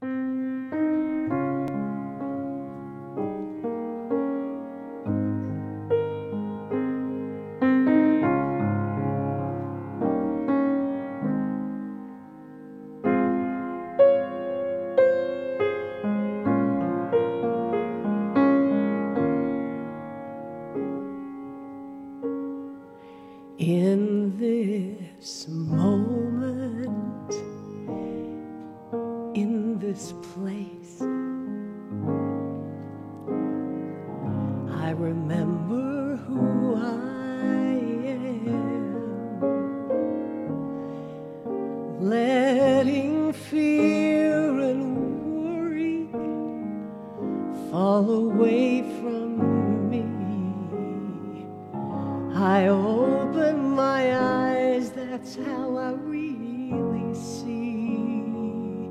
In this moment, in this place, I remember who I am, letting fear and worry fall away from me. I open my eyes, that's how I really see,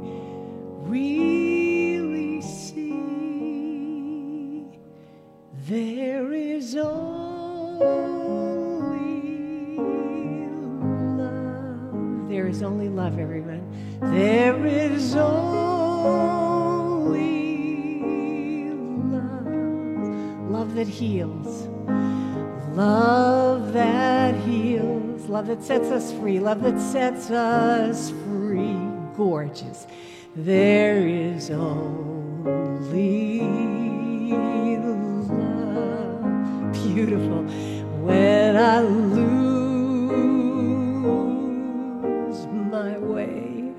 really see. There is only love. There is only love, everyone. There is only love. Love that heals. Love that heals, love that sets us free, love that sets us free. Gorgeous. There is only love. Beautiful. When I lose my way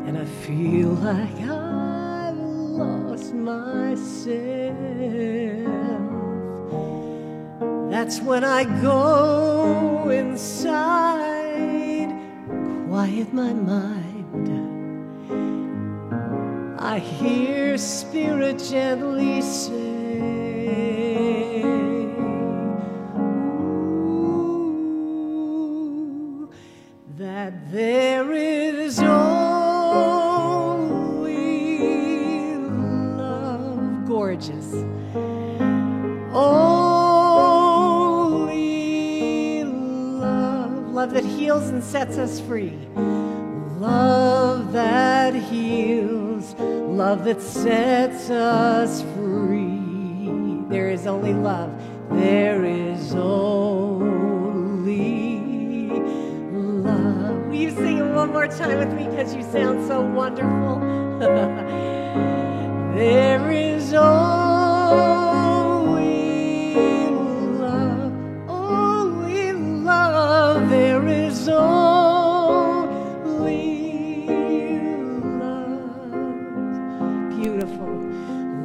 and I feel like I've lost myself, that's when I go inside, quiet my mind. I hear Spirit gently say, ooh, that there is only love. Gorgeous. Love that heals and sets us free. Love that heals, love that sets us free. There is only love. There is only love. Will you sing it one more time with me, because you sound so wonderful? There is only love, only love. There is only love. Beautiful.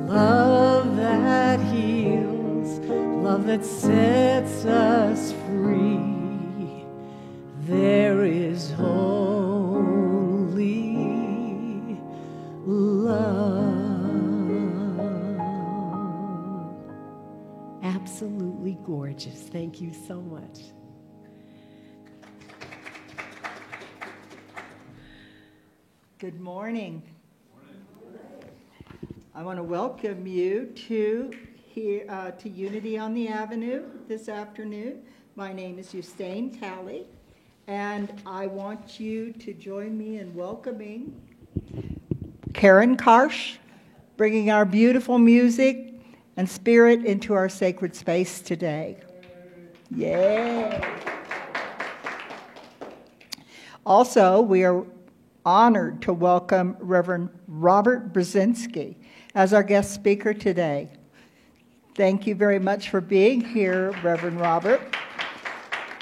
Love that heals, love that sets us free. There is only love. Absolutely gorgeous. Thank you so much. Good morning. I want to welcome you to Unity on the Avenue this afternoon. My name is Justine Talley, and I want you to join me in welcoming Karen Karsh, bringing our beautiful music and spirit into our sacred space today. Yay! Also, we are honored to welcome Reverend Robert Brzezinski as our guest speaker today. Thank you very much for being here, Reverend Robert.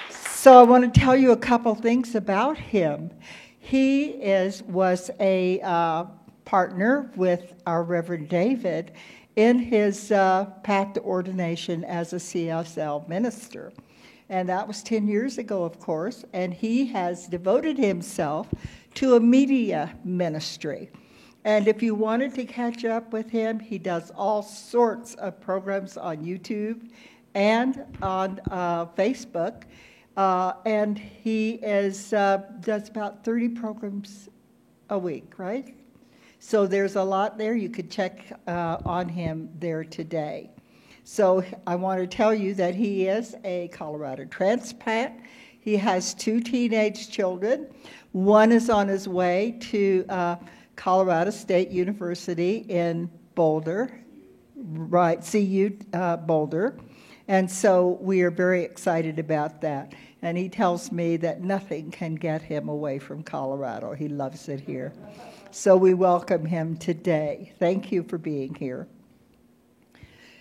So I want to tell you a couple things about him. He was a partner with our Reverend David in his path to ordination as a CSL minister. And that was 10 years ago, of course, and he has devoted himself to a media ministry. And if you wanted to catch up with him, he does all sorts of programs on YouTube and on Facebook. And he does about 30 programs a week, right? So there's a lot there. You could check on him there today. So I want to tell you that he is a Colorado transplant. He has 2 teenage children. One is on his way to Colorado State University in Boulder, right, CU Boulder. And so we are very excited about that. And he tells me that nothing can get him away from Colorado. He loves it here. So we welcome him today. Thank you for being here.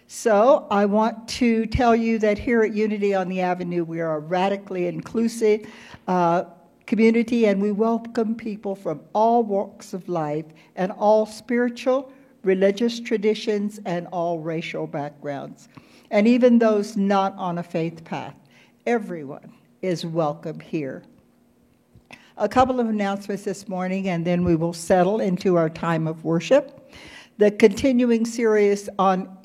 So I want to tell you that here at Unity on the Avenue, we are a radically inclusive community, and we welcome people from all walks of life and all spiritual, religious traditions, and all racial backgrounds, and even those not on a faith path. Everyone is welcome here. A couple of announcements this morning, and then we will settle into our time of worship. The continuing series on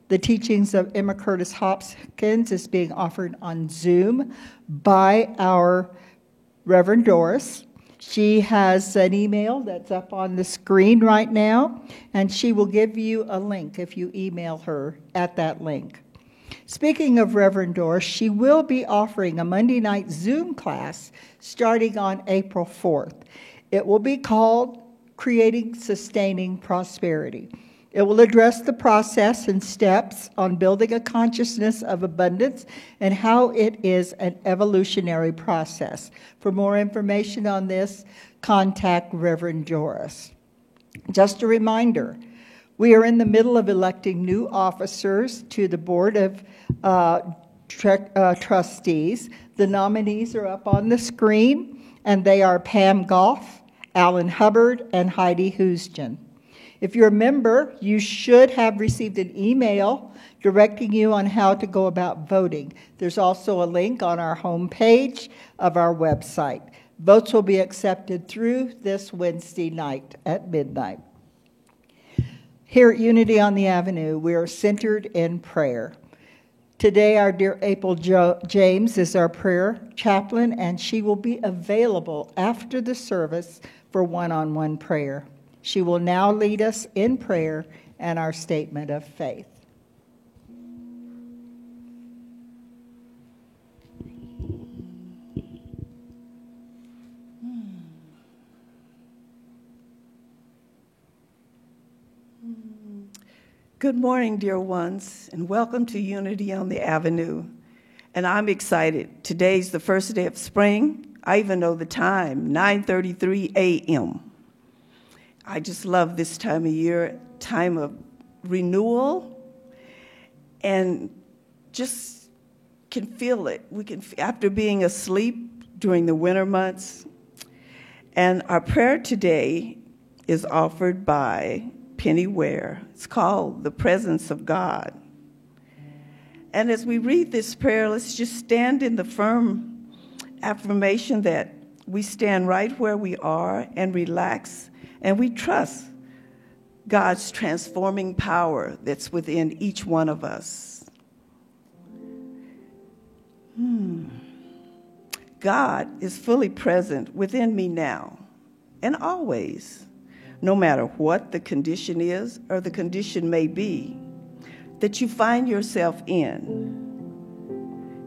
the teachings of Emma Curtis Hopkins is being offered on Zoom by our Reverend Doris. She has an email that's up on the screen right now, and she will give you a link if you email her at that link. Speaking of Reverend Doris, she will be offering a Monday night Zoom class starting on April 4th. It will be called Creating Sustaining Prosperity. It will address the process and steps on building a consciousness of abundance and how it is an evolutionary process. For more information on this, contact Reverend Doris. Just a reminder, we are in the middle of electing new officers to the Board of Trustees. The nominees are up on the screen, and they are Pam Goff, Alan Hubbard, and Heidi Houston. If you're a member, you should have received an email directing you on how to go about voting. There's also a link on our homepage of our website. Votes will be accepted through this Wednesday night at midnight. Here at Unity on the Avenue, we are centered in prayer. Today, our dear April James is our prayer chaplain, and she will be available after the service for one-on-one prayer. She will now lead us in prayer and our statement of faith. Good morning, dear ones, and welcome to Unity on the Avenue. And I'm excited. Today's the first day of spring. I even know the time, 9:33 a.m. I just love this time of year, time of renewal, and just can feel it. We can, after being asleep during the winter months. And our prayer today is offered by Penny Ware. It's called The Presence of God. And as we read this prayer, let's just stand in the firm affirmation that we stand right where we are and relax, and we trust God's transforming power that's within each one of us. God is fully present within me now and always, no matter what the condition is or the condition may be that you find yourself in.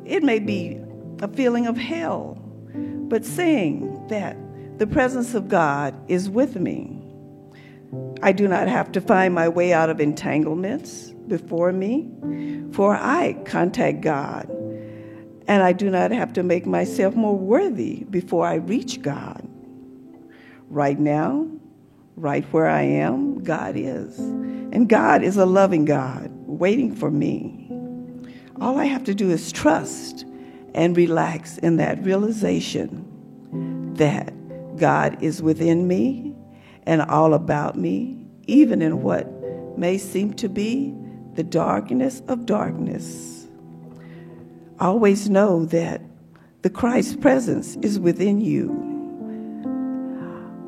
It may be a feeling of hell, but saying that the presence of God is with me. I do not have to find my way out of entanglements before me, for I contact God, and I do not have to make myself more worthy before I reach God. Right now, right where I am, God is. And God is a loving God waiting for me. All I have to do is trust and relax in that realization that God is within me and all about me, even in what may seem to be the darkness of darkness. Always know that the Christ presence is within you.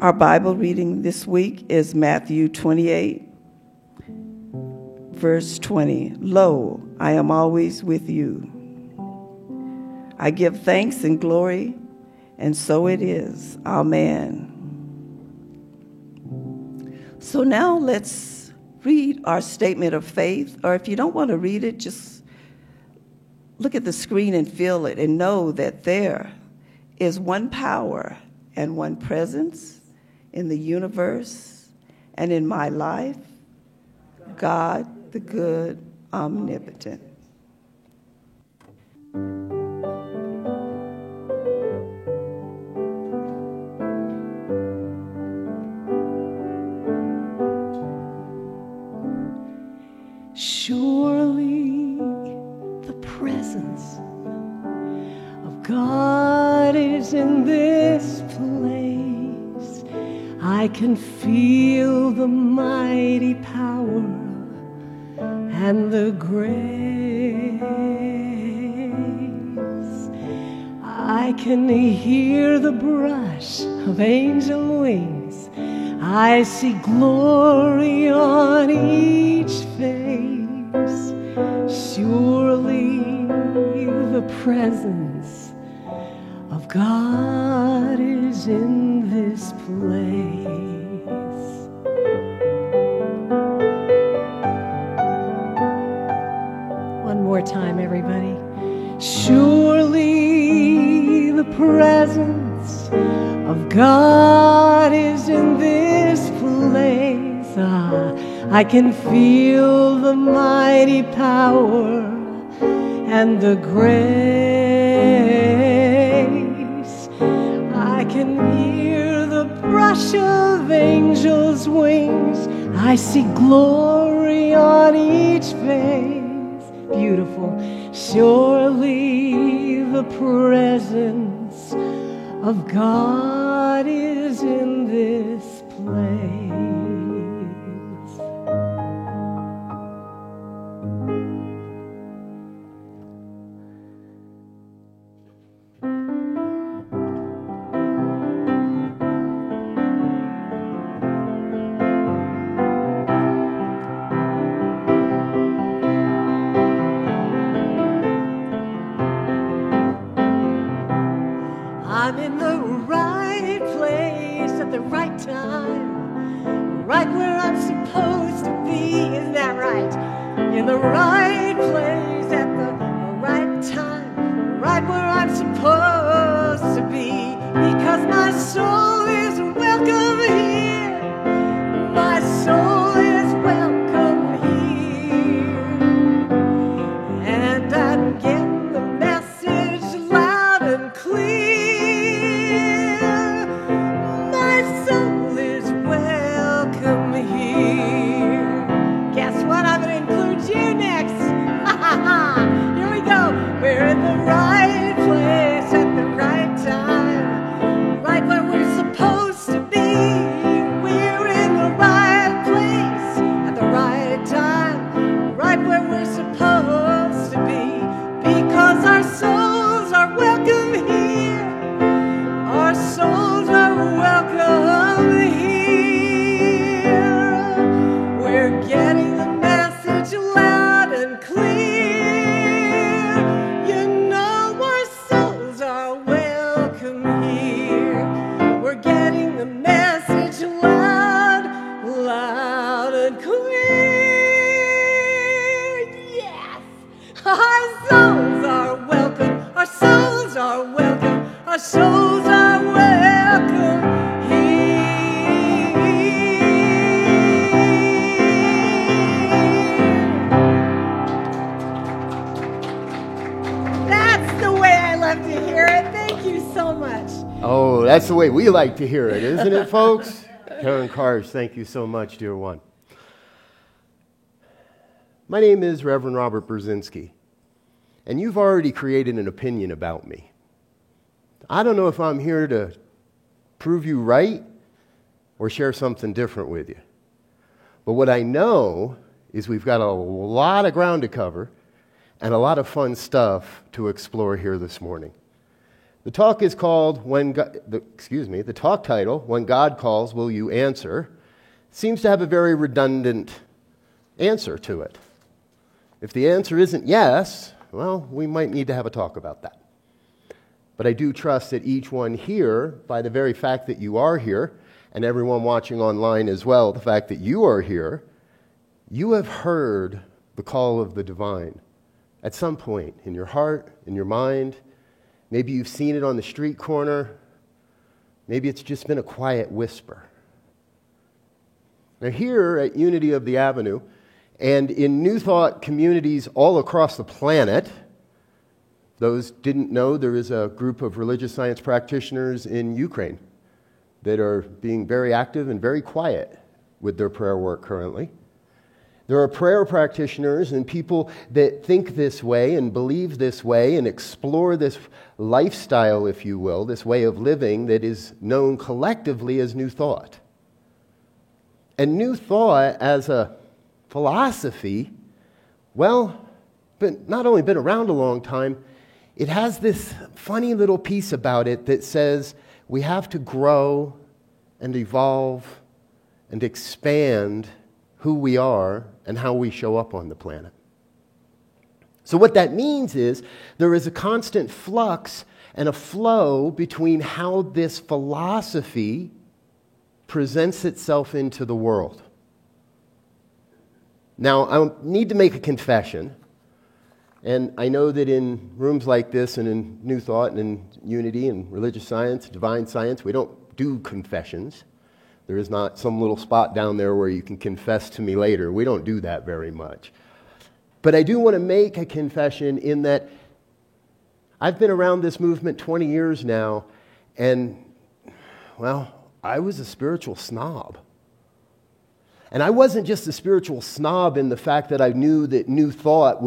Our Bible reading this week is Matthew 28, verse 20. Lo, I am always with you. I give thanks and glory, and so it is. Amen. So now let's read our statement of faith, or if you don't want to read it, just look at the screen and feel it and know that there is one power and one presence in the universe and in my life, God, the good, omnipotent. Surely the presence of God is in this place. I can feel the mighty power and the grace. I can hear the brush of angel wings. I see glory on each face. Surely the presence of God is in this place. One more time, everybody. Surely the presence of God is in this place. I can feel the mighty power and the grace. I can hear the brush of angels' wings. I see glory on each face. Beautiful. Surely the presence of God is in this place. I'm in the right place at the right time, right where I'm supposed to be, isn't that right? In the right place at the right time, right where I'm supposed to be, because my soul is welcome here. My soul is welcome here, and I'm getting the message loud and clear. We're in the right place at the right time, right where we're supposed to be. We're in the right place at the right time, right where we're supposed to be, because our souls are welcome here. Our souls are welcome here. We're getting the message loud and clear. Our souls are welcome here. That's the way I love to hear it. Thank you so much. Oh, that's the way we like to hear it, isn't it, folks? Karen Karsh, thank you so much, dear one. My name is Reverend Robert Brzezinski, and you've already created an opinion about me. I don't know if I'm here to prove you right or share something different with you. But what I know is we've got a lot of ground to cover and a lot of fun stuff to explore here this morning. The talk is called the talk title, When God Calls, Will You Answer? Seems to have a very redundant answer to it. If the answer isn't yes, well, we might need to have a talk about that. But I do trust that each one here, by the very fact that you are here, and everyone watching online as well, the fact that you are here, you have heard the call of the divine at some point in your heart, in your mind. Maybe you've seen it on the street corner. Maybe it's just been a quiet whisper. Now, here at Unity of the Avenue and in New Thought communities all across the planet, those didn't know there is a group of religious science practitioners in Ukraine that are being very active and very quiet with their prayer work currently. There are prayer practitioners and people that think this way and believe this way and explore this lifestyle, if you will, this way of living that is known collectively as New Thought. And New Thought as a philosophy, well, but not only been around a long time, it has this funny little piece about it that says we have to grow and evolve and expand who we are and how we show up on the planet. So what that means is there is a constant flux and a flow between how this philosophy presents itself into the world. Now, I need to make a confession, and I know that in rooms like this and in New Thought and in Unity and religious science, divine science, we don't do confessions. There is not some little spot down there where you can confess to me later. We don't do that very much. But I do want to make a confession in that I've been around this movement 20 years now, and, well, I was a spiritual snob. And I wasn't just a spiritual snob in the fact that I knew that New Thought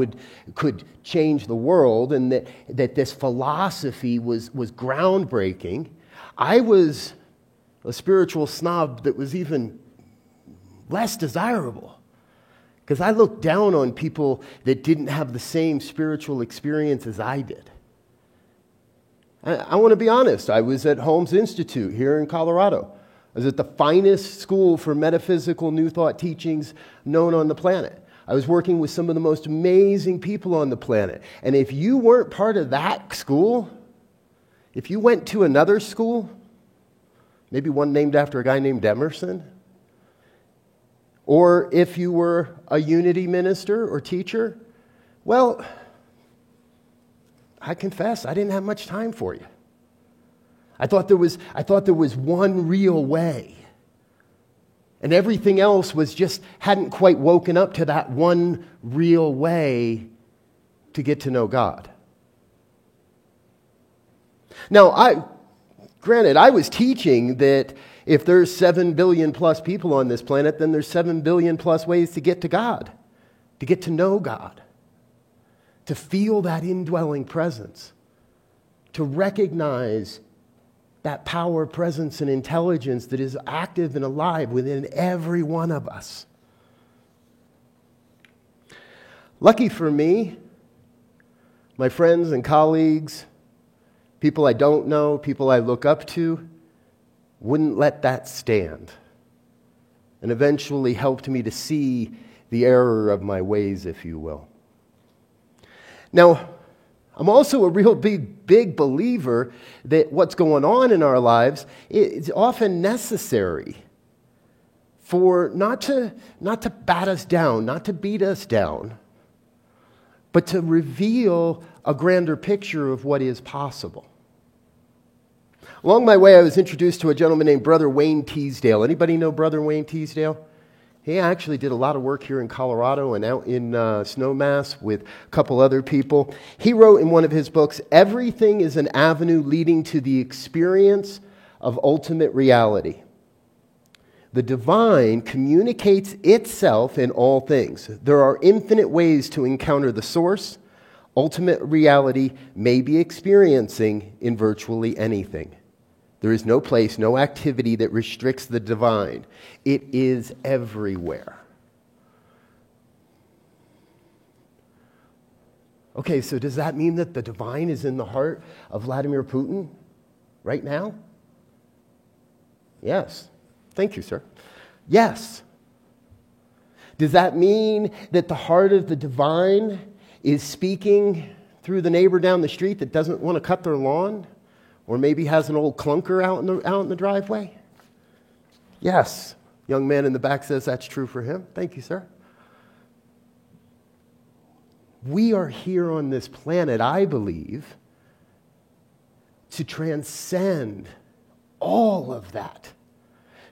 could change the world and that this philosophy was groundbreaking. I was a spiritual snob that was even less desirable because I looked down on people that didn't have the same spiritual experience as I did. I want to be honest. I was at Holmes Institute here in Colorado. I was at the finest school for metaphysical New Thought teachings known on the planet. I was working with some of the most amazing people on the planet. And if you weren't part of that school, if you went to another school, maybe one named after a guy named Emerson, or if you were a Unity minister or teacher, well, I confess, I didn't have much time for you. I thought there was one real way. And everything else hadn't quite woken up to that one real way to get to know God. Now, granted, I was teaching that if there's 7 billion plus people on this planet, then there's 7 billion plus ways to get to God, to get to know God, to feel that indwelling presence, to recognize that power, presence, and intelligence that is active and alive within every one of us. Lucky for me, my friends and colleagues, people I don't know, people I look up to, wouldn't let that stand and eventually helped me to see the error of my ways, if you will. Now, I'm also a real big believer that what's going on in our lives is often necessary for not to bat us down, not to beat us down, but to reveal a grander picture of what is possible. Along my way, I was introduced to a gentleman named Brother Wayne Teasdale. Anybody know Brother Wayne Teasdale? He actually did a lot of work here in Colorado and out in Snowmass with a couple other people. He wrote in one of his books, "Everything is an avenue leading to the experience of ultimate reality. The divine communicates itself in all things. There are infinite ways to encounter the source. Ultimate reality may be experiencing in virtually anything. There is no place, no activity that restricts the divine. It is everywhere." Okay, so does that mean that the divine is in the heart of Vladimir Putin right now? Yes. Thank you, sir. Yes. Does that mean that the heart of the divine is speaking through the neighbor down the street that doesn't want to cut their lawn? Or maybe has an old clunker out in the driveway? Yes. Young man in the back says that's true for him. Thank you, sir. We are here on this planet, I believe, to transcend all of that.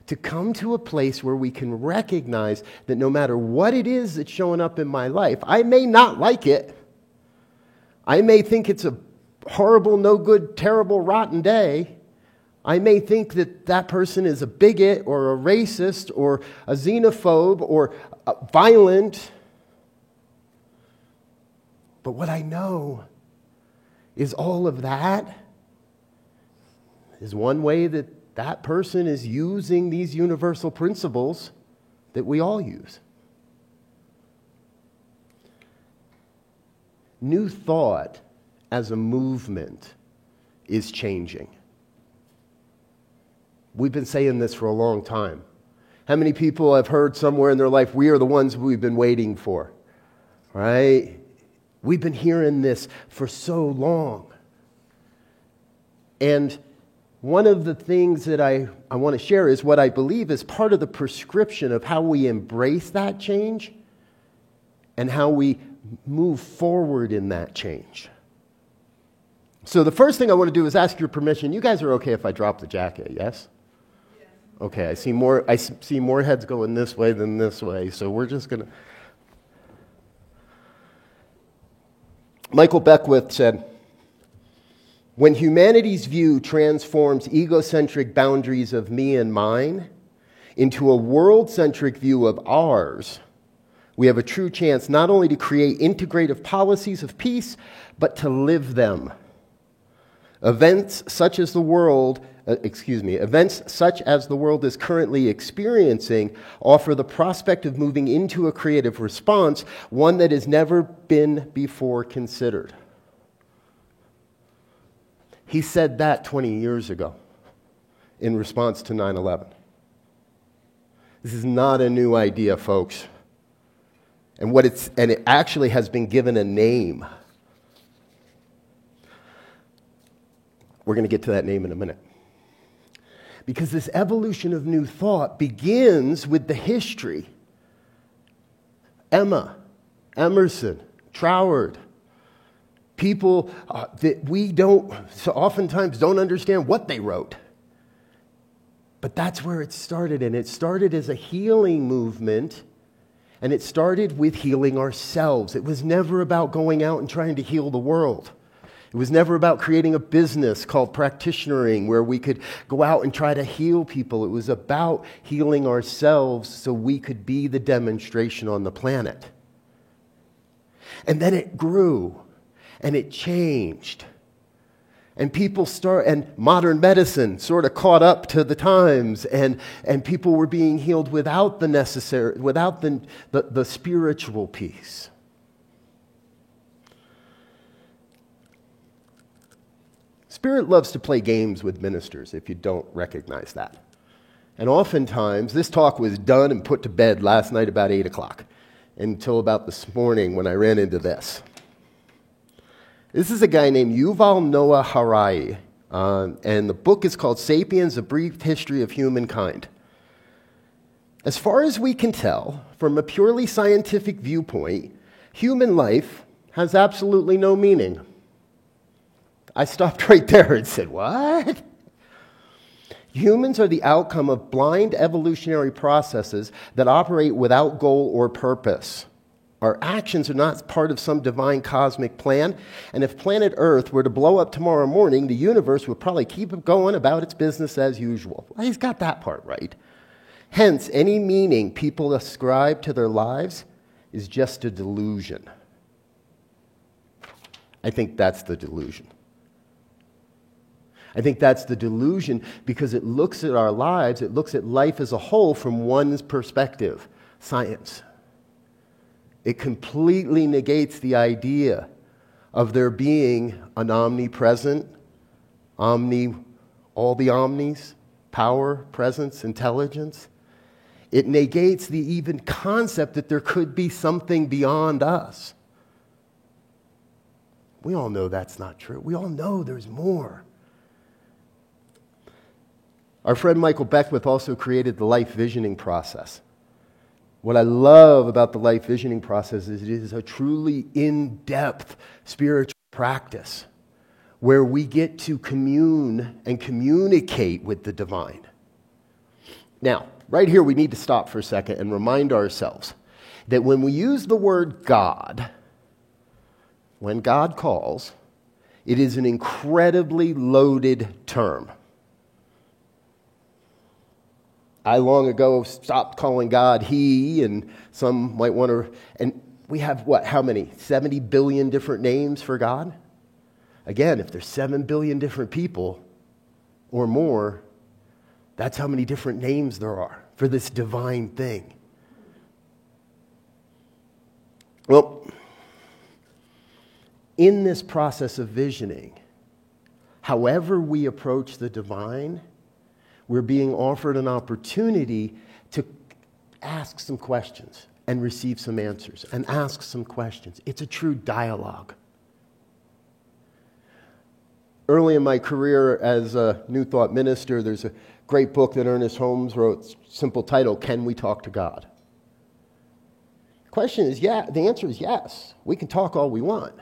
To come to a place where we can recognize that no matter what it is that's showing up in my life, I may not like it. I may think it's a horrible, no good, terrible, rotten day. I may think that that person is a bigot or a racist or a xenophobe or violent. But what I know is all of that is one way that that person is using these universal principles that we all use. New thought as a movement is changing. We've been saying this for a long time. How many people have heard somewhere in their life, we are the ones we've been waiting for, right? We've been hearing this for so long. And one of the things that I want to share is what I believe is part of the prescription of how we embrace that change and how we move forward in that change. So the first thing I want to do is ask your permission. You guys are okay if I drop the jacket, yes? Okay, I see more heads going this way than this way, so we're just going to... Michael Beckwith said, "When humanity's view transforms egocentric boundaries of me and mine into a world-centric view of ours, we have a true chance not only to create integrative policies of peace, but to live them. Events such as the world is currently experiencing offer the prospect of moving into a creative response, one that has never been before considered." He said that 20 years ago in response to 9/11. This is not a new idea, folks. And it actually has been given a name. We're going to get to that name in a minute. Because this evolution of new thought begins with the history. Emma, Emerson, Troward, people that we oftentimes don't understand what they wrote. But that's where it started, and it started as a healing movement, and it started with healing ourselves. It was never about going out and trying to heal the world. It was never about creating a business called practitionering where we could go out and try to heal people. It was about healing ourselves so we could be the demonstration on the planet. And then it grew and it changed. And and modern medicine sort of caught up to the times, and people were being healed without the spiritual piece. Spirit loves to play games with ministers, if you don't recognize that. And oftentimes, this talk was done and put to bed last night about 8 o'clock, until about this morning when I ran into this. This is a guy named Yuval Noah Harari, and the book is called Sapiens, A Brief History of Humankind. As far as we can tell, from a purely scientific viewpoint, human life has absolutely no meaning. I stopped right there and said, what? Humans are the outcome of blind evolutionary processes that operate without goal or purpose. Our actions are not part of some divine cosmic plan, and if planet Earth were to blow up tomorrow morning, the universe would probably keep going about its business as usual. Well, he's got that part right. Hence, any meaning people ascribe to their lives is just a delusion. I think that's the delusion. I think that's the delusion because it looks at our lives, it looks at life as a whole from one's perspective, science. It completely negates the idea of there being an omnipresent, all the omnis, power, presence, intelligence. It negates the even concept that there could be something beyond us. We all know that's not true. We all know there's more. Our friend Michael Beckwith also created the life visioning process. What I love about the life visioning process is it is a truly in-depth spiritual practice where we get to commune and communicate with the divine. Now, right here we need to stop for a second and remind ourselves that when we use the word God, when God calls, it is an incredibly loaded term. I long ago stopped calling God He, and some might want to, and we have how many? 70 billion different names for God? Again, if there's 7 billion different people or more, that's how many different names there are for this divine thing. Well, in this process of visioning, however we approach the divine, we're being offered an opportunity to ask some questions and receive some answers, and ask some questions. It's a true dialogue. Early in my career as a New Thought minister, there's a great book that Ernest Holmes wrote, simple title, Can We Talk to God? The question is, the answer is yes. We can talk all we want.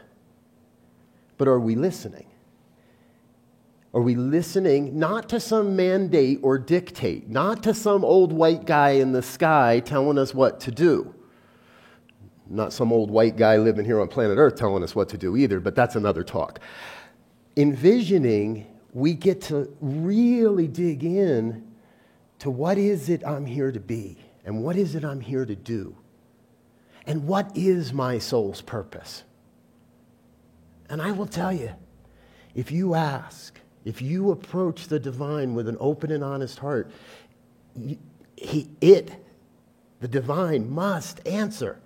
But are we listening? Are we listening not to some mandate or dictate, not to some old white guy in the sky telling us what to do? Not some old white guy living here on planet Earth telling us what to do either, but that's another talk. In visioning, we get to really dig in to what is it I'm here to be, and what is it I'm here to do, and what is my soul's purpose. And I will tell you, if you ask, if you approach the divine with an open and honest heart, the divine must answer.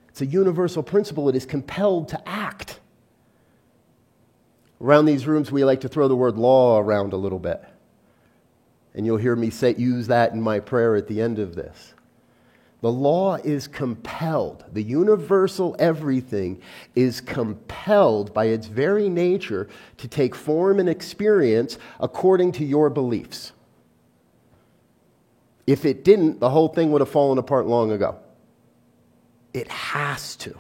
It's a universal principle. It is compelled to act. Around these rooms, we like to throw the word law around a little bit. And you'll hear me use that in my prayer at the end of this. The law is compelled. The universal everything is compelled by its very nature to take form and experience according to your beliefs. If it didn't, the whole thing would have fallen apart long ago. It has to.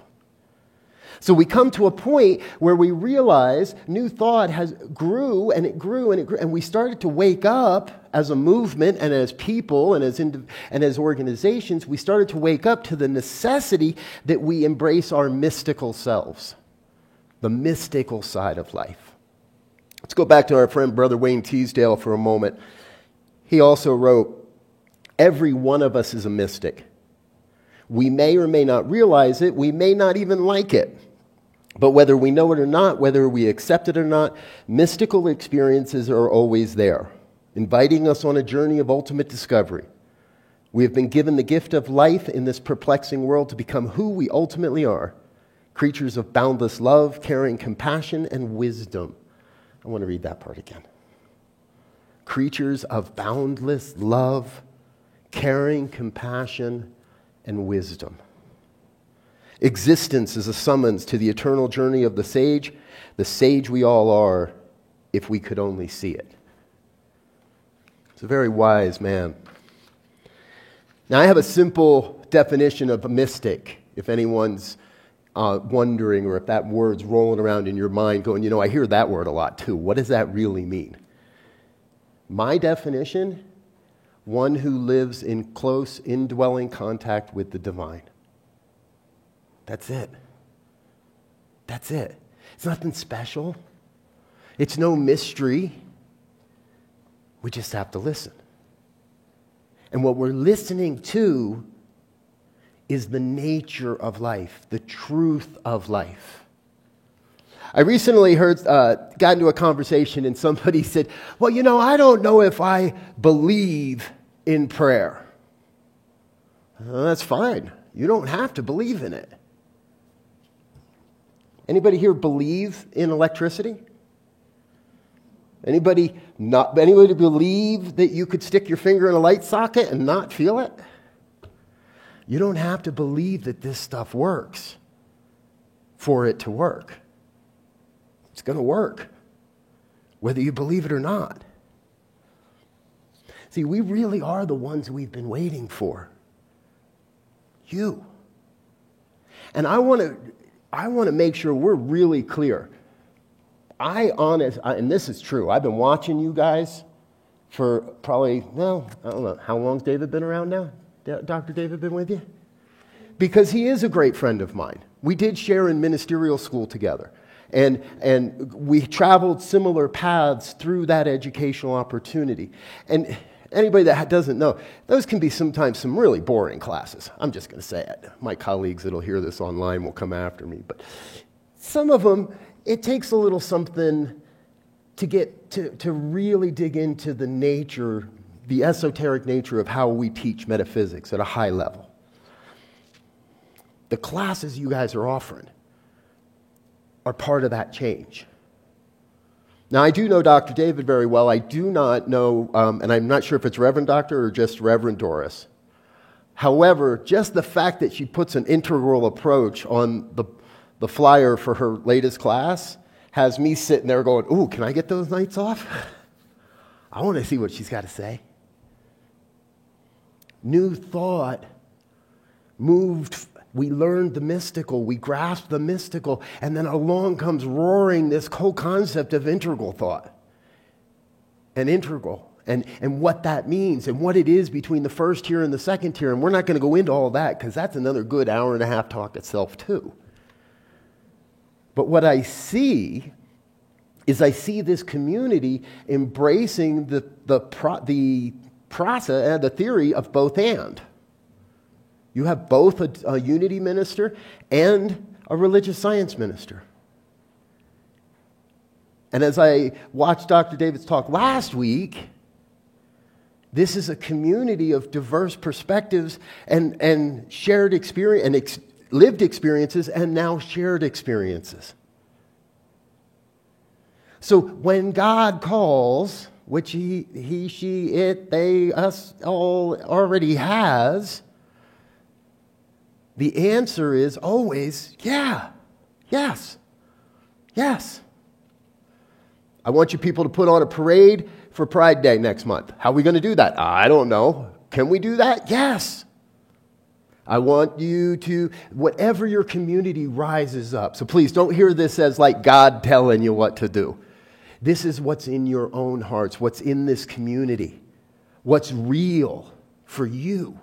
So we come to a point where we realize New Thought grew, and we started to wake up as a movement and as people and as organizations. We started to wake up to the necessity that we embrace our mystical selves, the mystical side of life. Let's go back to our friend Brother Wayne Teasdale for a moment. He also wrote, "Every one of us is a mystic. We may or may not realize it. We may not even like it. But whether we know it or not, whether we accept it or not, mystical experiences are always there, inviting us on a journey of ultimate discovery. We have been given the gift of life in this perplexing world to become who we ultimately are, creatures of boundless love, caring compassion, and wisdom." I want to read that part again. Creatures of boundless love, caring compassion, and wisdom. Existence is a summons to the eternal journey of the sage we all are, if we could only see it. It's a very wise man. Now, I have a simple definition of a mystic, if anyone's wondering, or if that word's rolling around in your mind going, I hear that word a lot too. What does that really mean? My definition, one who lives in close, indwelling contact with the divine. That's it. That's it. It's nothing special. It's no mystery. We just have to listen. And what we're listening to is the nature of life, the truth of life. I recently got into a conversation and somebody said, well, I don't know if I believe in prayer. That's fine. You don't have to believe in it. Anybody here believe in electricity? Anybody believe that you could stick your finger in a light socket and not feel it? You don't have to believe that this stuff works for it to work. It's going to work, whether you believe it or not. See, we really are the ones we've been waiting for. You. And I want to make sure we're really clear. And this is true, I've been watching you guys for probably, well, I don't know, how long's David been around now? Dr. David been with you? Because he is a great friend of mine. We did share in ministerial school together. And we traveled similar paths through that educational opportunity. And anybody that doesn't know, those can be sometimes some really boring classes. I'm just going to say it. My colleagues that'll hear this online will come after me. But some of them, it takes a little something to get to really dig into the nature, the esoteric nature of how we teach metaphysics at a high level. The classes you guys are offering are part of that change. Now, I do know Dr. David very well. I do not know, and I'm not sure if it's Reverend Doctor or just Reverend Doris. However, just the fact that she puts an integral approach on the flyer for her latest class has me sitting there going, ooh, can I get those nights off? I want to see what she's got to say. New thought moved. We learned the mystical, we grasped the mystical, and then along comes roaring this whole concept of integral thought. And integral, and what that means, and what it is between the first tier and the second tier. And we're not going to go into all that, because that's another good hour and a half talk itself, too. But what I see is I see this community embracing the process and the theory of both and. You have both a unity minister and a religious science minister. And as I watched Dr. David's talk last week, this is a community of diverse perspectives and shared experience and lived experiences and now shared experiences. So when God calls, which he, she, it, they, us all already has, the answer is always, yeah, yes, yes. I want you people to put on a parade for Pride Day next month. How are we going to do that? I don't know. Can we do that? Yes. I want you to, whatever your community rises up. So please don't hear this as like God telling you what to do. This is what's in your own hearts, what's in this community, what's real for you.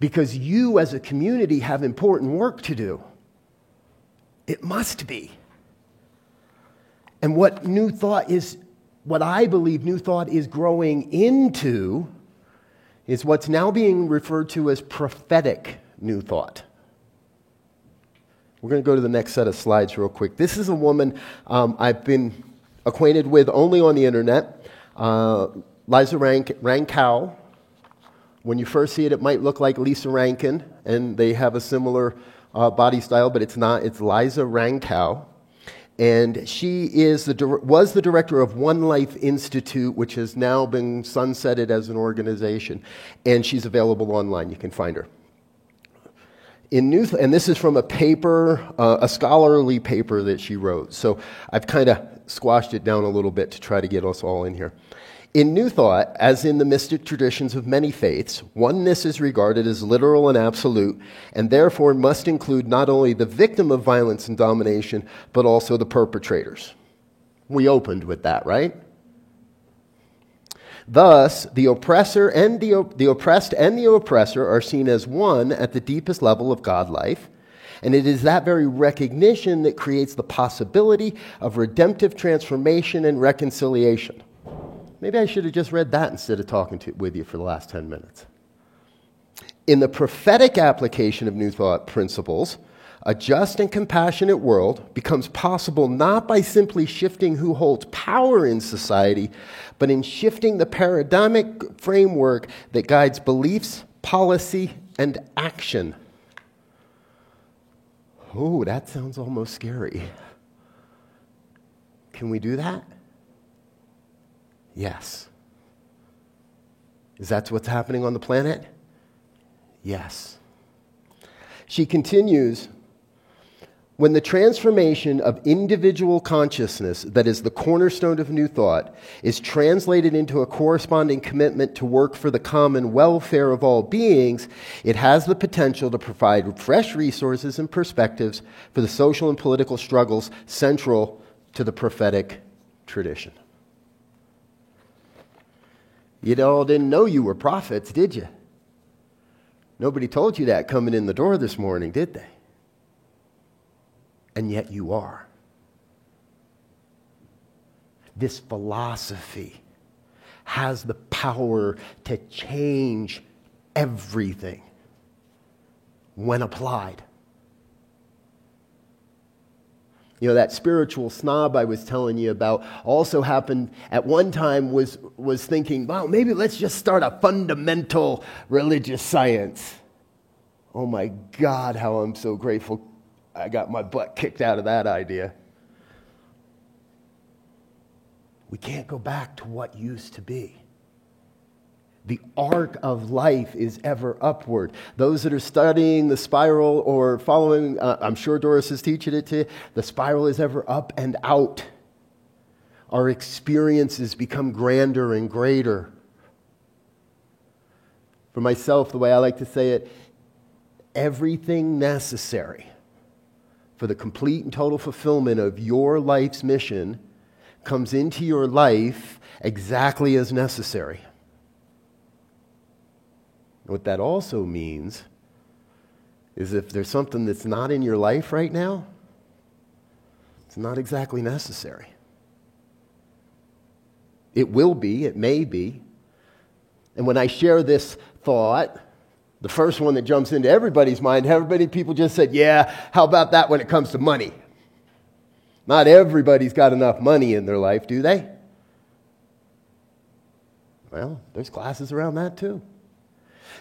Because you as a community have important work to do. It must be. And what New Thought is, what I believe New Thought is growing into is what's now being referred to as prophetic New Thought. We're going to go to the next set of slides real quick. This is a woman I've been acquainted with only on the internet, Liza Rankow. When you first see it, it might look like Lisa Rankin, and they have a similar body style, but it's not. It's Liza Rankow. And she was the director of One Life Institute, which has now been sunsetted as an organization. And she's available online. You can find her. And this is from a paper, a scholarly paper that she wrote. So I've kind of squashed it down a little bit to try to get us all in here. In New Thought, as in the mystic traditions of many faiths, oneness is regarded as literal and absolute, and therefore must include not only the victim of violence and domination, but also the perpetrators. We opened with that, right? Thus, the oppressor and the oppressed and the oppressor are seen as one at the deepest level of God life, and it is that very recognition that creates the possibility of redemptive transformation and reconciliation. Maybe I should have just read that instead of talking with you for the last 10 minutes. In the prophetic application of New Thought principles, a just and compassionate world becomes possible not by simply shifting who holds power in society, but in shifting the paradigmic framework that guides beliefs, policy, and action. Oh, that sounds almost scary. Can we do that? Yes. Is that what's happening on the planet? Yes. She continues, When the transformation of individual consciousness, that is the cornerstone of New Thought, is translated into a corresponding commitment to work for the common welfare of all beings, it has the potential to provide fresh resources and perspectives for the social and political struggles central to the prophetic tradition. You all didn't know you were prophets, did you? Nobody told you that coming in the door this morning, did they? And yet you are. This philosophy has the power to change everything when applied. You know, that spiritual snob I was telling you about also happened at one time was thinking, wow, maybe let's just start a fundamental religious science. Oh my God, how I'm so grateful I got my butt kicked out of that idea. We can't go back to what used to be. The arc of life is ever upward. Those that are studying the spiral or following, I'm sure Doris is teaching it to you, the spiral is ever up and out. Our experiences become grander and greater. For myself, the way I like to say it, everything necessary for the complete and total fulfillment of your life's mission comes into your life exactly as necessary. What that also means is if there's something that's not in your life right now, it's not exactly necessary. It will be, it may be. And when I share this thought, the first one that jumps into everybody's mind, people just said, yeah, how about that when it comes to money? Not everybody's got enough money in their life, do they? Well, there's classes around that too.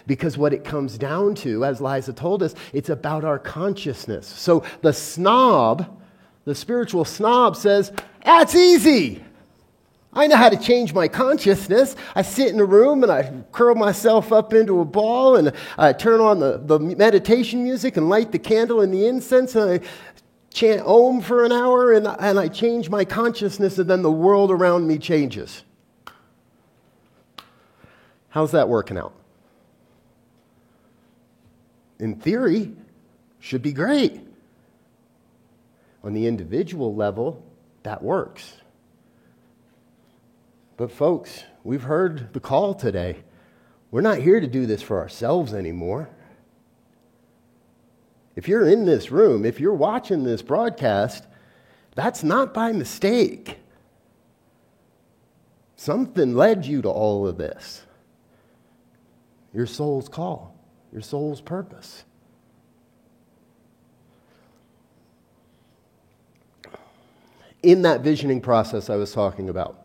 Because what it comes down to, as Liza told us, it's about our consciousness. So the snob, the spiritual snob says, that's easy. I know how to change my consciousness. I sit in a room and I curl myself up into a ball and I turn on the meditation music and light the candle and the incense and I chant Om for an hour and I change my consciousness and then the world around me changes. How's that working out? In theory, should be great. On the individual level, that works. But folks, we've heard the call today. We're not here to do this for ourselves anymore. If you're in this room, if you're watching this broadcast, that's not by mistake. Something led you to all of this. Your soul's call, your soul's purpose. In that visioning process I was talking about,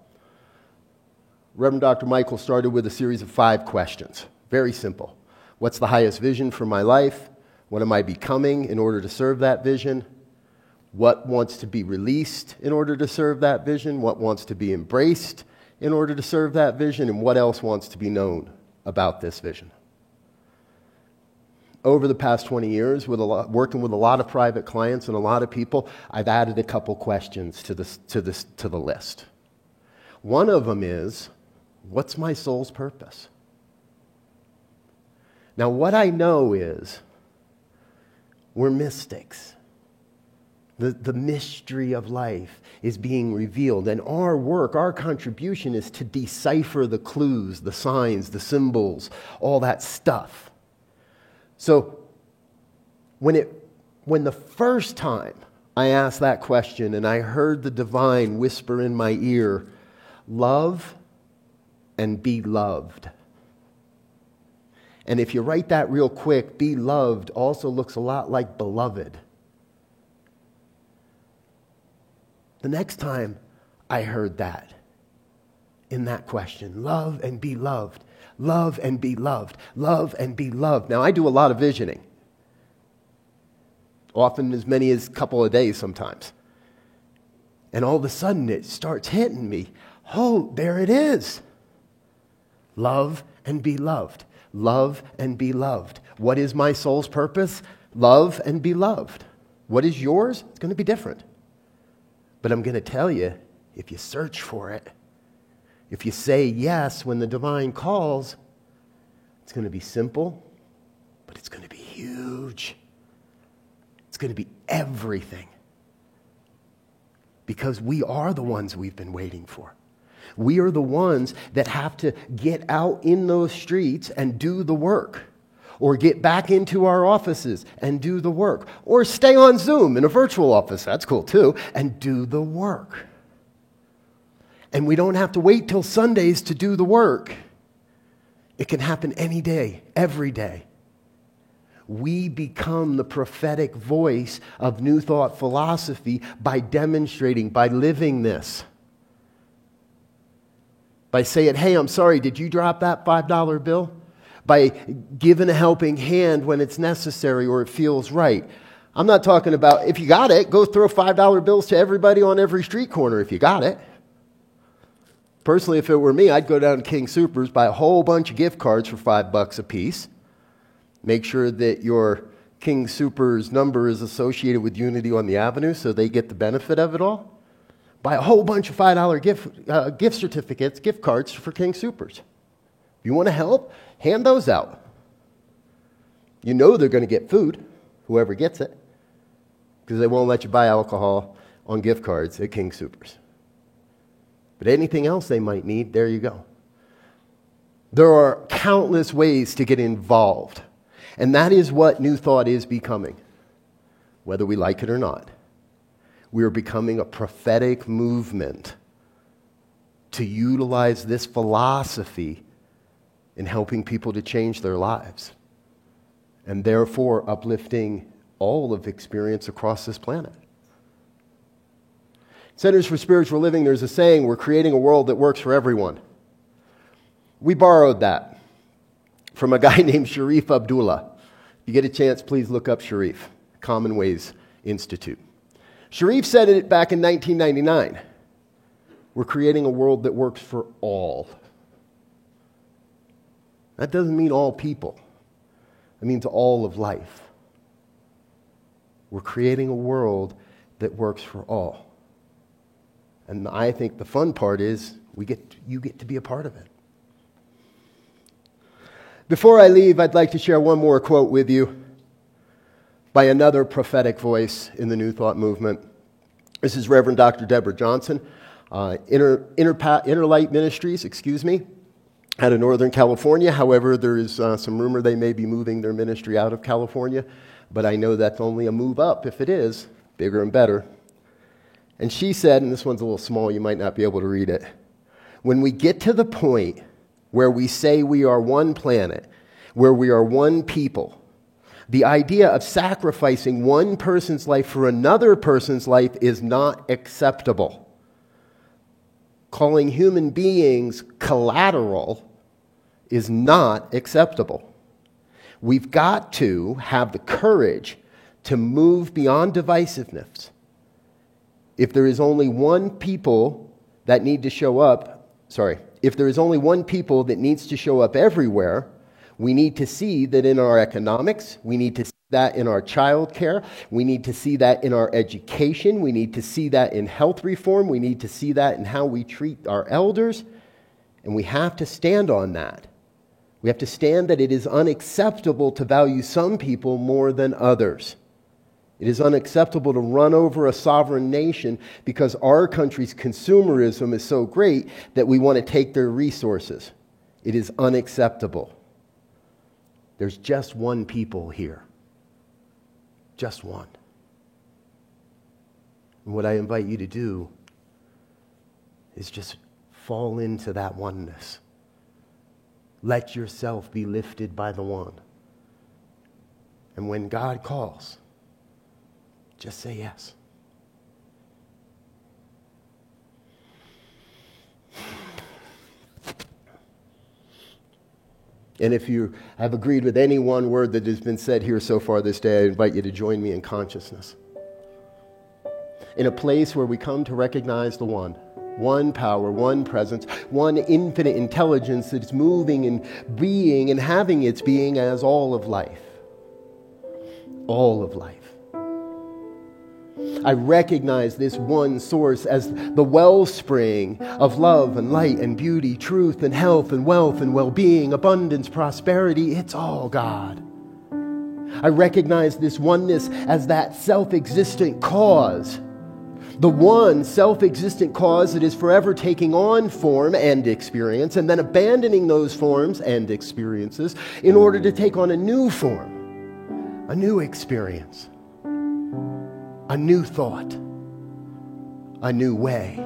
Reverend Dr. Michael started with a series of 5 questions. Very simple. What's the highest vision for my life? What am I becoming in order to serve that vision? What wants to be released in order to serve that vision? What wants to be embraced in order to serve that vision? And what else wants to be known about this vision? Over the past 20 years, working with a lot of private clients and a lot of people, I've added a couple questions to the list. One of them is, what's my soul's purpose? Now, what I know is we're mystics. The mystery of life is being revealed, and our work, our contribution is to decipher the clues, the signs, the symbols, all that stuff. So, when the first time I asked that question and I heard the divine whisper in my ear, love and be loved. And if you write that real quick, be loved also looks a lot like beloved. The next time I heard that in that question, love and be loved, love and be loved, love and be loved. Now, I do a lot of visioning, often as many as a couple of days sometimes. And all of a sudden it starts hitting me. Oh, there it is. Love and be loved. Love and be loved. What is my soul's purpose? Love and be loved. What is yours? It's going to be different. But I'm going to tell you, if you search for it, if you say yes when the divine calls, it's going to be simple, but it's going to be huge. It's going to be everything. Because we are the ones we've been waiting for. We are the ones that have to get out in those streets and do the work. Or get back into our offices and do the work. Or stay on Zoom in a virtual office, that's cool too, and do the work. And we don't have to wait till Sundays to do the work. It can happen any day, every day. We become the prophetic voice of New Thought philosophy by demonstrating, by living this. By saying, hey, I'm sorry, did you drop that $5 bill? By giving a helping hand when it's necessary or it feels right. I'm not talking about, if you got it, go throw $5 bills to everybody on every street corner if you got it. Personally, if it were me, I'd go down to King Soopers, buy a whole bunch of gift cards for $5 a piece. Make sure that your King Soopers number is associated with Unity on the Avenue so they get the benefit of it all. Buy a whole bunch of $5 gift certificates, gift cards for King Soopers. If you want to help, hand those out. You know they're going to get food, whoever gets it, because they won't let you buy alcohol on gift cards at King Soopers. But anything else they might need, there you go. There are countless ways to get involved, and that is what New Thought is becoming, whether we like it or not. We are becoming a prophetic movement to utilize this philosophy in helping people to change their lives, and therefore uplifting all of experience across this planet. Centers for Spiritual Living, there's a saying, we're creating a world that works for everyone. We borrowed that from a guy named Sharif Abdullah. If you get a chance, please look up Sharif, Common Ways Institute. Sharif said it back in 1999. We're creating a world that works for all. That doesn't mean all people. It means all of life. We're creating a world that works for all. And I think the fun part is you get to be a part of it. Before I leave, I'd like to share one more quote with you by another prophetic voice in the New Thought movement. This is Reverend Dr. Deborah Johnson, Inner Light Ministries, out of Northern California. However, there is some rumor they may be moving their ministry out of California, but I know that's only a move up if it is, bigger and better. And she said, and this one's a little small, you might not be able to read it, when we get to the point where we say we are one planet, where we are one people, the idea of sacrificing one person's life for another person's life is not acceptable. Calling human beings collateral is not acceptable. We've got to have the courage to move beyond divisiveness. If there is only one people that need to show up, if there is only one people that needs to show up everywhere, we need to see that in our economics, we need to see that in our child care, we need to see that in our education, we need to see that in health reform, we need to see that in how we treat our elders, and we have to stand on that. We have to stand that it is unacceptable to value some people more than others. It is unacceptable to run over a sovereign nation because our country's consumerism is so great that we want to take their resources. It is unacceptable. There's just one people here. Just one. And what I invite you to do is just fall into that oneness. Let yourself be lifted by the one. And when God calls, just say yes. And if you have agreed with any one word that has been said here so far this day, I invite you to join me in consciousness. In a place where we come to recognize the one power, one presence, one infinite intelligence that is moving and being and having its being as all of life. All of life. I recognize this one source as the wellspring of love and light and beauty, truth and health and wealth and well-being, abundance, prosperity. It's all God. I recognize this oneness as that self-existent cause, the one self-existent cause that is forever taking on form and experience and then abandoning those forms and experiences in order to take on a new form, a new experience, a new thought, a new way.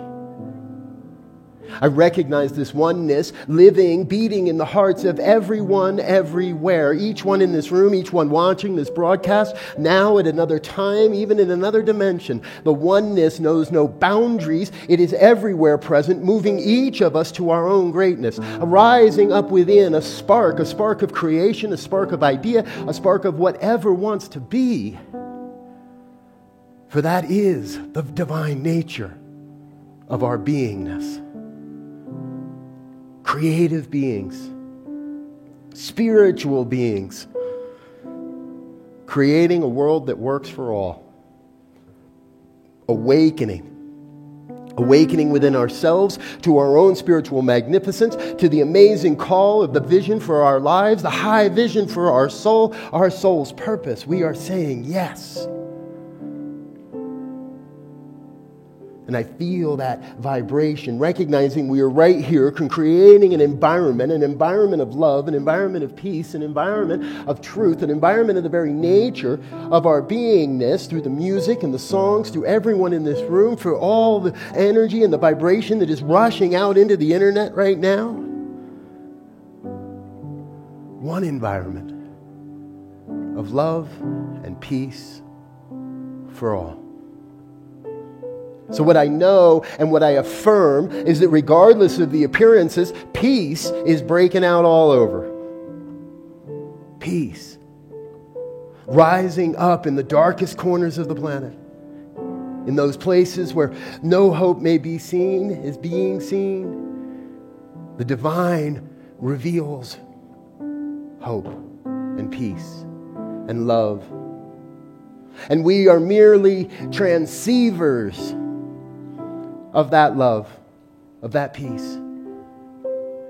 I recognize this oneness living, beating in the hearts of everyone, everywhere. Each one in this room, each one watching this broadcast, now at another time, even in another dimension. The oneness knows no boundaries. It is everywhere present, moving each of us to our own greatness. Rising up within a spark of creation, a spark of idea, a spark of whatever wants to be. For that is the divine nature of our beingness. Creative beings, spiritual beings, creating a world that works for all. Awakening within ourselves to our own spiritual magnificence, to the amazing call of the vision for our lives, the high vision for our soul's purpose. We are saying yes. And I feel that vibration, recognizing we are right here, creating an environment of love, an environment of peace, an environment of truth, an environment of the very nature of our beingness through the music and the songs, through everyone in this room, for all the energy and the vibration that is rushing out into the internet right now. One environment of love and peace for all. So what I know and what I affirm is that regardless of the appearances, peace is breaking out all over. Peace. Rising up in the darkest corners of the planet. In those places where no hope may be seen, is being seen. The divine reveals hope and peace and love. And we are merely transceivers of that love, of that peace.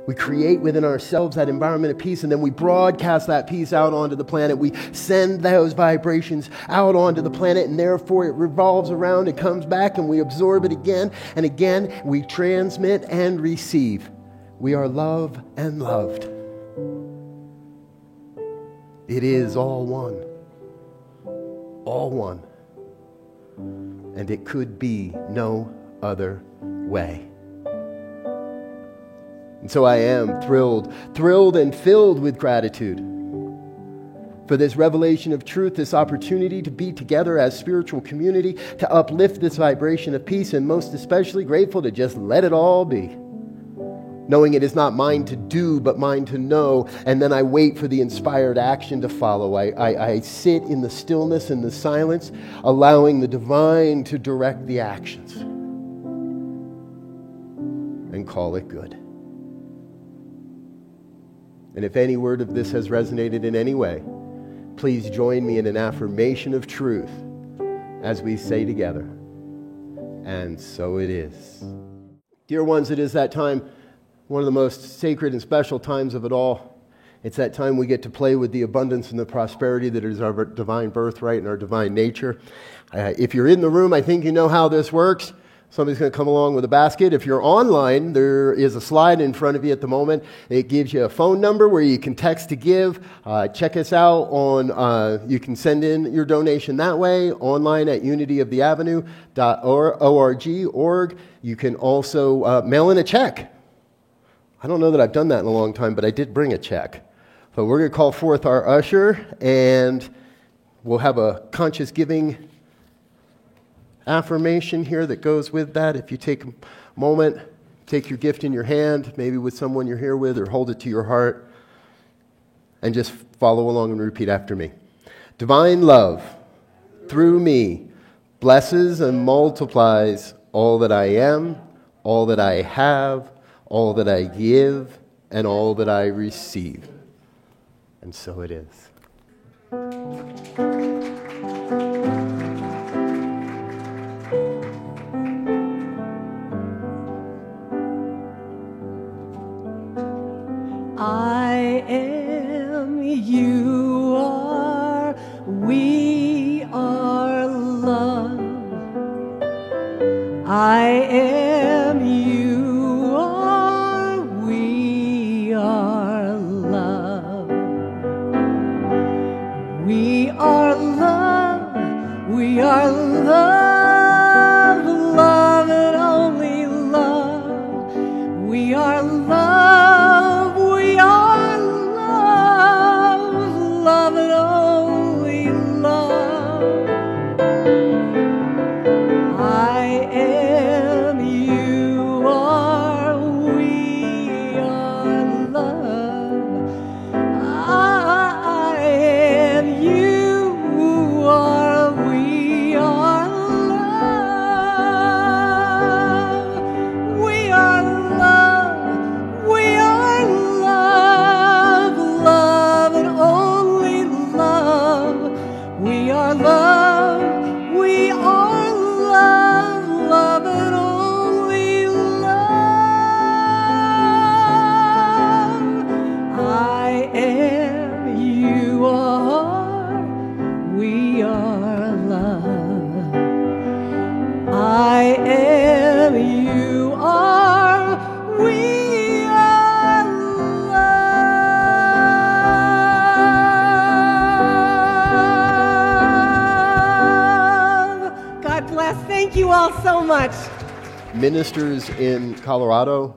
We create within ourselves that environment of peace, and then we broadcast that peace out onto the planet. We send those vibrations out onto the planet, and therefore it revolves around, it comes back, and we absorb it again and again. We transmit and receive. We are love and loved. It is all one. All one. And it could be no other way. And so I am thrilled and filled with gratitude for this revelation of truth, this opportunity to be together as spiritual community, to uplift this vibration of peace, and most especially grateful to just let it all be. Knowing it is not mine to do, but mine to know, and then I wait for the inspired action to follow. I sit in the stillness and the silence, allowing the divine to direct the actions. And call it good. And if any word of this has resonated in any way, please join me in an affirmation of truth as we say together, and so it is. Dear ones, it is that time, one of the most sacred and special times of it all. It's that time we get to play with the abundance and the prosperity that is our divine birthright and our divine nature. If you're in the room, I think you know how this works. Somebody's going to come along with a basket. If you're online, there is a slide in front of you at the moment. It gives you a phone number where you can text to give. Check us out on, you can send in your donation that way, online at unityoftheavenue.org. You can also mail in a check. I don't know that I've done that in a long time, but I did bring a check. So we're going to call forth our usher, and we'll have a conscious giving affirmation here that goes with that. If you take a moment, take your gift in your hand, maybe with someone you're here with, or hold it to your heart, and just follow along and repeat after me. Divine love, through me, blesses and multiplies all that I am, all that I have, all that I give, and all that I receive. And so it is. I am, you are, we are love. We are love, we are love, love and only love. We are love, we are love, love and only love. I am, you are, we are love. I am, you are, we are love. We are love, we are love, love and only love. We are love, we are love, love and only love. I am, you are, we are love. I am, you are, we are love. God bless. Thank you all so much. Ministers in Colorado,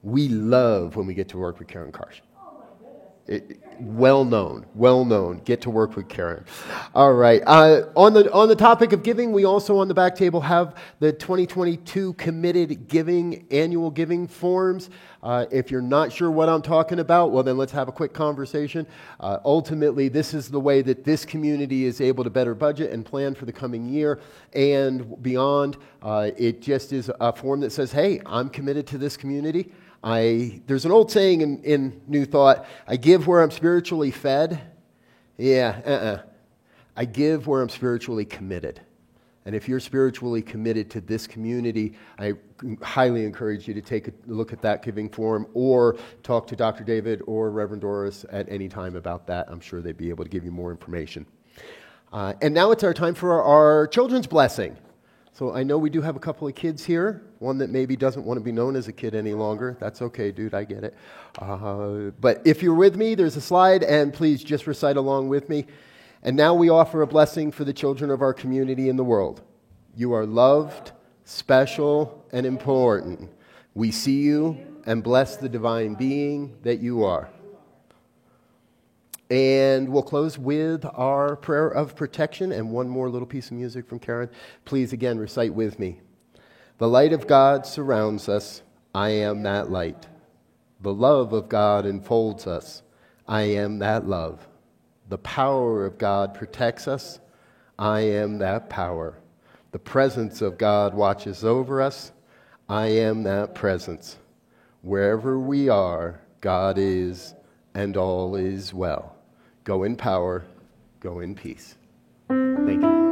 we love when we get to work with Karen Karsh. Well known. Get to work with Karen. All right. On the topic of giving, we also on the back table have the 2022 committed giving annual giving forms. If you're not sure what I'm talking about, well then let's have a quick conversation. Ultimately, this is the way that this community is able to better budget and plan for the coming year and beyond. It just is a form that says, "Hey, I'm committed to this community." There's an old saying in New Thought, I give where I'm spiritually fed. I give where I'm spiritually committed. And if you're spiritually committed to this community, I highly encourage you to take a look at that giving form or talk to Dr. David or Reverend Doris at any time about that. I'm sure they'd be able to give you more information. And now it's our time for our children's blessing. So I know we do have a couple of kids here, one that maybe doesn't want to be known as a kid any longer. That's okay, dude, I get it. But if you're with me, there's a slide, and please just recite along with me. And now we offer a blessing for the children of our community in the world. You are loved, special, and important. We see you and bless the divine being that you are. And we'll close with our prayer of protection and one more little piece of music from Karen. Please, again, recite with me. The light of God surrounds us. I am that light. The love of God enfolds us. I am that love. The power of God protects us. I am that power. The presence of God watches over us. I am that presence. Wherever we are, God is, and all is well. Go in power, go in peace. Thank you.